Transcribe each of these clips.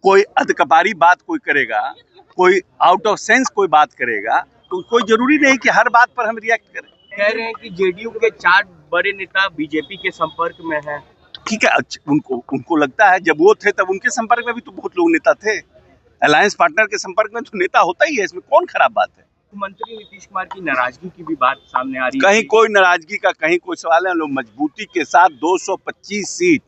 कोई अदकबारी बात कोई करेगा, कोई आउट ऑफ सेंस कोई बात करेगा, तो कोई जरूरी नहीं कि हर बात पर हम रिएक्ट करें। कह रहे हैं कि जेडीयू के 4 बड़े नेता बीजेपी के संपर्क में हैं। ठीक है, उनको लगता है, जब वो थे तब उनके संपर्क में भी तो बहुत लोग नेता थे। अलायंस पार्टनर के संपर्क में तो नेता होता ही है, इसमें कौन खराब बात है। मुख्यमंत्री नीतीश कुमार की नाराजगी की भी बात सामने आ रही है। कहीं कोई नाराजगी का कहीं कोई सवाल है। लोग मजबूती के साथ 225 सीट,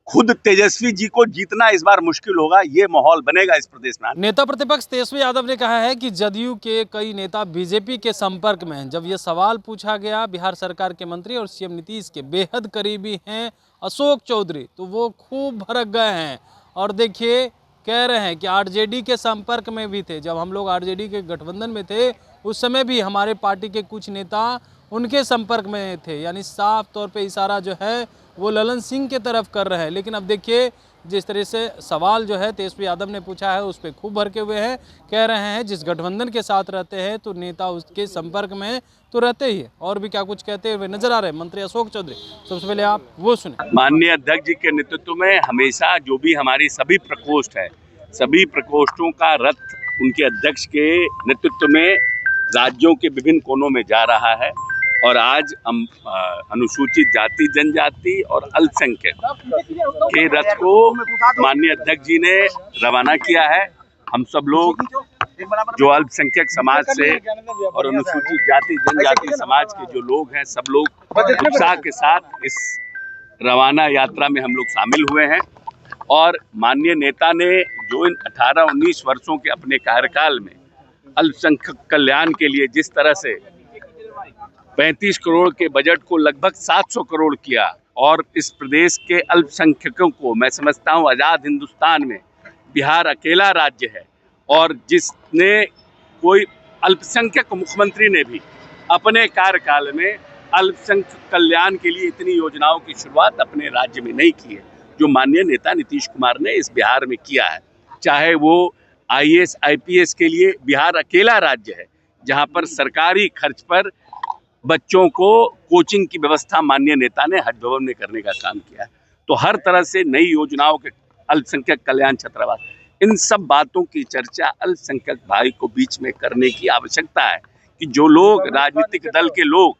खुद तेजस्वी जी को जीतना इस बार मुश्किल होगा, ये माहौल बनेगा इस प्रदेश में। नेता प्रतिपक्ष तेजस्वी यादव ने कहा है कि जदयू के कई नेता बीजेपी के संपर्क में हैं। जब ये सवाल पूछा गया बिहार सरकार के मंत्री और सीएम नीतीश के बेहद करीबी हैं अशोक चौधरी, तो वो खूब भड़क गए हैं और देखिए कह रहे हैं कि आरजेडी के संपर्क में भी थे। जब हम लोग आरजेडी के गठबंधन में थे उस समय भी हमारे पार्टी के कुछ नेता उनके संपर्क में थे, यानी साफ तौर पे इशारा जो है वो ललन सिंह के तरफ कर रहे हैं। लेकिन अब देखिए जिस तरह से सवाल जो है तेजस्वी यादव ने पूछा है उस पर खूब भड़के हुए हैं। कह रहे हैं जिस गठबंधन के साथ रहते हैं तो नेता उसके संपर्क में तो रहते ही है। और भी क्या कुछ कहते हुए नजर आ रहे हैं मंत्री अशोक चौधरी, सबसे पहले आप वो सुने। माननीय अध्यक्ष जी के नेतृत्व में हमेशा जो भी हमारी सभी प्रकोष्ठ है, सभी प्रकोष्ठों का रथ उनके अध्यक्ष के नेतृत्व में राज्यों के विभिन्न कोनों में जा रहा है। और आज हम अनुसूचित जाति जनजाति और अल्पसंख्यक के रथ को माननीय अध्यक्ष जी ने रवाना किया है। हम सब लोग जो अल्पसंख्यक समाज से और अनुसूचित जाति जनजाति समाज के जो लोग हैं, सब लोग उत्साह के साथ इस रवाना यात्रा में हम लोग शामिल हुए हैं। और माननीय नेता ने जो इन 18-19 वर्षों के अपने कार्यकाल में अल्पसंख्यक कल्याण के लिए जिस तरह से 35 करोड़ के बजट को लगभग 700 करोड़ किया, और इस प्रदेश के अल्पसंख्यकों को मैं समझता हूँ आज़ाद हिंदुस्तान में बिहार अकेला राज्य है और जिसने कोई अल्पसंख्यक मुख्यमंत्री ने भी अपने कार्यकाल में अल्पसंख्यक कल्याण के लिए इतनी योजनाओं की शुरुआत अपने राज्य में नहीं की है, जो माननीय नेता नीतीश कुमार ने इस बिहार में किया है। चाहे वो IAS IPS के लिए बिहार अकेला राज्य है जहाँ पर सरकारी खर्च पर बच्चों को कोचिंग की व्यवस्था माननीय नेता ने हज भवन में करने का काम किया है। तो हर तरह से नई योजनाओं के अल्पसंख्यक कल्याण छात्रावास, इन सब बातों की चर्चा अल्पसंख्यक भाई को बीच में करने की आवश्यकता है कि जो लोग राजनीतिक दल के लोग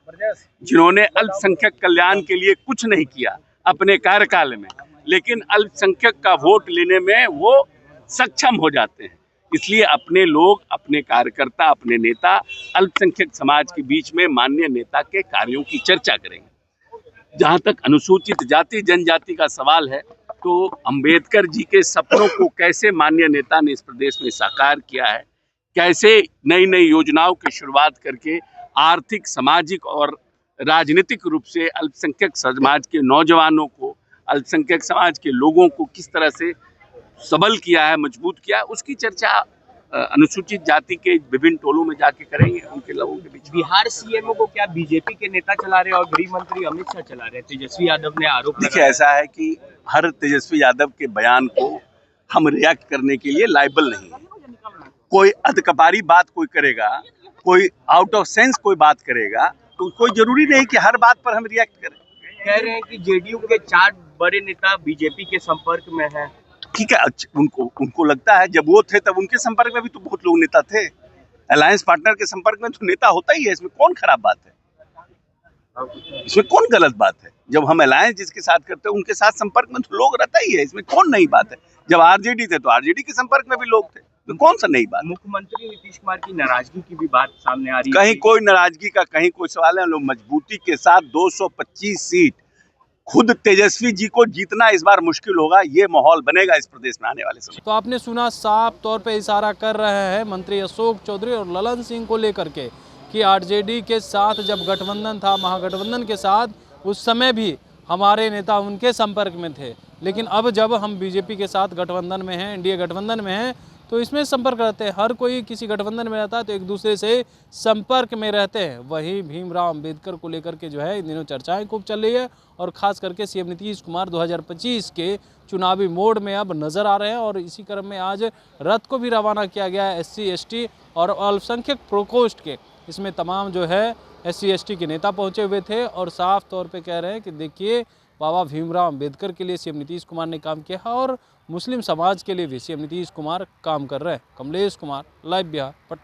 जिन्होंने अल्पसंख्यक कल्याण के लिए कुछ नहीं किया अपने कार्यकाल में, लेकिन अल्पसंख्यक का वोट लेने में वो सक्षम हो जाते हैं, इसलिए अपने लोग, अपने कार्यकर्ता, अपने नेता अल्पसंख्यक समाज के बीच में माननीय नेता के कार्यों की चर्चा करेंगे। जहां तक अनुसूचित जाति जनजाति का सवाल है, तो अंबेडकर जी के सपनों को कैसे माननीय नेता ने इस प्रदेश में साकार किया है, कैसे नई नई योजनाओं की शुरुआत करके आर्थिक, सामाजिक और राजनीतिक रूप से अल्पसंख्यक समाज के नौजवानों को, अल्पसंख्यक समाज के लोगों को किस तरह से सबल किया है, मजबूत किया है, उसकी चर्चा अनुसूचित जाति के विभिन्न टोलों में जाके करेंगे उनके लोगों के बीच। बिहार सीएमओ को क्या बीजेपी के नेता चला रहे और गृह मंत्री अमित शाह चला रहे? तेजस्वी यादव ने आरोप देखिए, ऐसा है कि हर तेजस्वी यादव के बयान को हम रिएक्ट करने के लिए लायबल नहीं है। कोई अदकबारी बात कोई करेगा, कोई आउट ऑफ सेंस कोई बात करेगा, तो कोई जरूरी नहीं कि हर बात पर हम रिएक्ट करें। कह रहे हैं कि जेडीयू के 4 बड़े नेता बीजेपी के संपर्क में हैं। ठीक है, उनको लगता है, जब वो थे तब उनके संपर्क में भी तो बहुत लोग नेता थे। अलायंस पार्टनर के संपर्क में तो नेता होता ही है, इसमें कौन खराब बात है, इसमें कौन गलत बात है। जब हम अलायंस जिसके साथ करते हैं उनके साथ संपर्क में तो लोग रहता ही है, इसमें कौन नई बात है। जब आरजेडी थे तो आरजेडी के संपर्क में भी लोग थे, तो कौन सा नई बात। मुख्यमंत्री नीतीश कुमार की नाराजगी की भी बात सामने आ रही है। कहीं कोई नाराजगी का कहीं कोई सवाल है। लोग मजबूती के साथ 225 सीट, खुद तेजस्वी जी को जीतना इस बार मुश्किल होगा, ये माहौल बनेगा इस प्रदेश में आने वाले समय। तो आपने सुना, साफ तौर पे इशारा कर रहे हैं मंत्री अशोक चौधरी और ललन सिंह को लेकर के कि आरजेडी के साथ जब गठबंधन था, महागठबंधन के साथ, उस समय भी हमारे नेता उनके संपर्क में थे, लेकिन अब जब हम बीजेपी के साथ गठबंधन में हैं, एनडीए गठबंधन में हैं, तो इसमें संपर्क रहते हैं। हर कोई किसी गठबंधन में रहता है तो एक दूसरे से संपर्क में रहते हैं। वहीं भीमराव अंबेडकर को लेकर के जो है इन दिनों चर्चाएं खूब चल रही है और ख़ास करके सीएम नीतीश कुमार 2025 के चुनावी मोड में अब नज़र आ रहे हैं। और इसी क्रम में आज रथ को भी रवाना किया गया है SC ST और अल्पसंख्यक प्रकोष्ठ के। इसमें तमाम जो है SC ST के नेता पहुँचे हुए थे और साफ तौर पर कह रहे हैं कि देखिए बाबा भीमराव अंबेडकर के लिए सीएम नीतीश कुमार ने काम किया और मुस्लिम समाज के लिए भी सीएम नीतीश कुमार काम कर रहे हैं। कमलेश कुमार, लाइव बिहार, पटना।